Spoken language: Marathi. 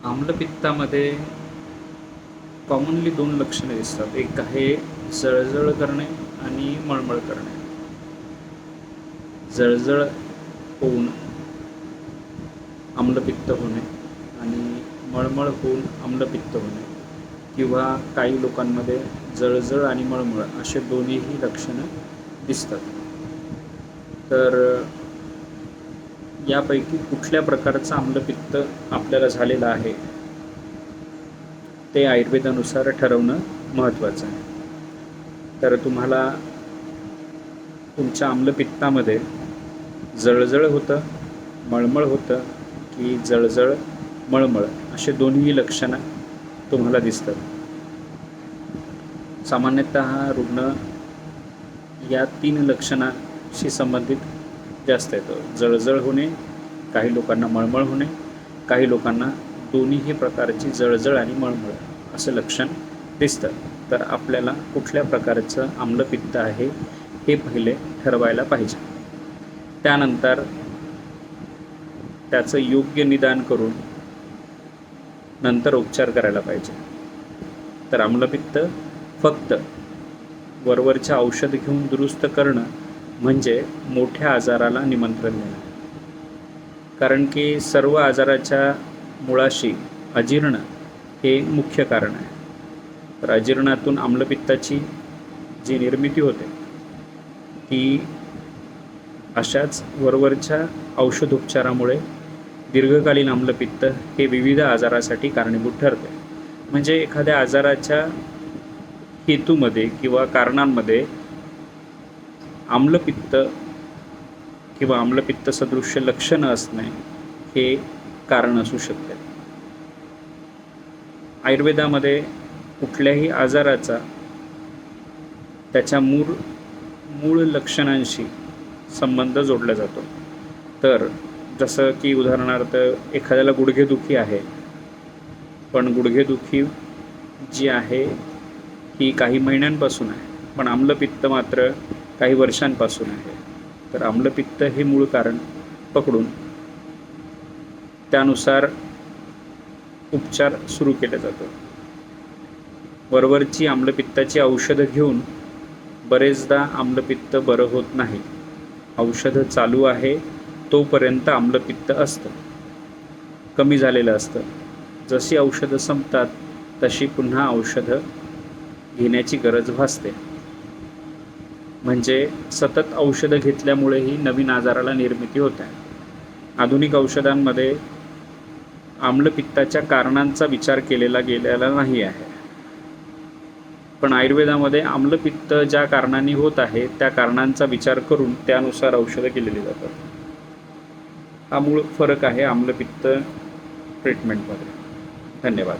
आम्लपित्तामध्ये कॉमनली दोन लक्षणे दिसतात. एक आहे जळजळ करणे आणि मळमळ करणे. जळजळ होऊन आम्लपित्त होणे आणि मळमळ होऊन आम्लपित्त होणे, किंवा काही लोकांमध्ये जळजळ आणि मळमळ असे दोन्हीही लक्षणं दिसतात. तर यापैकी कुठल्या प्रकारचं आम्लपित्त आपल्याला झालेलं आहे ते आयुर्वेदानुसार ठरवणं महत्त्वाचं आहे. तर तुम्हाला तुमच्या आम्लपित्तामध्ये जळजळ होतं, मळमळ होतं की जळजळ मळमळ असे दोन्ही लक्षणं तुम्हाला दिसतात. सामान्यतः रुग्ण या 3 लक्षणाशी संबंधित जास्त येतो. जळजळ होणे, काही लोकांना मळमळ होणे, काही लोकांना दोन्हीही प्रकारची जळजळ आणि मळमळ असं लक्षण दिसतं. तर आपल्याला कुठल्या प्रकारचं आम्लपित्त आहे हे पहिले ठरवायला पाहिजे. त्यानंतर त्याचं योग्य निदान करून नंतर उपचार करायला पाहिजे. तर आम्लपित्त फक्त वरवरच्या औषध घेऊन दुरुस्त करणं म्हणजे मोठ्या आजाराला निमंत्रण देणं. कारण की सर्व आजाराच्या मुळाशी अजीर्ण हे मुख्य कारण आहे. तर अजीर्णातून आम्लपित्ताची जी निर्मिती होते ती अशाच वरवरच्या औषधोपचारामुळे दीर्घकालीन आम्लपित्त हे विविध आजारासाठी कारणीभूत ठरते. म्हणजे एखाद्या आजाराच्या हेतूमध्ये किंवा कारणांमध्ये आम्लपित्त किंवा आम्लपित्त सदृश्य लक्षणं असणे हे कारण असू शकते. आयुर्वेदामध्ये कुठल्याही आजाराचा त्याच्या मूळ लक्षणांशी संबंध जोडला जातो. तर जसं की उदाहरणार्थ एखाद्याला गुडघेदुखी आहे, पण गुडघेदुखी जी आहे ही काही महिन्यांपासून आहे, पण आम्लपित्त मात्र काही वर्षांपासून आहे. तर आम्लपित्त हे मूळ कारण पकडून त्यानुसार उपचार सुरू केला जातो. वरवरची आम्लपित्ताची औषधं घेऊन बरेचदा आम्लपित्त बरं होत नाही. औषधं चालू आहे तोपर्यंत आम्लपित्त असतं, कमी झालेलं असतं. जशी औषधं संपतात तशी पुन्हा औषधं घेण्याची गरज भासते. म्हणजे सतत औषधं घेतल्यामुळेही नवीन आजाराला निर्मिती होते. आधुनिक औषधांमध्ये आम्लपित्ताच्या कारणांचा विचार केलेला गेलेला नाही आहे, पण आयुर्वेदामध्ये आम्लपित्त ज्या कारणांनी होत आहे त्या कारणांचा विचार करून त्यानुसार औषधं केलेली जातात. हा मूळ फरक आहे आम्लपित्त ट्रीटमेंटमध्ये. धन्यवाद.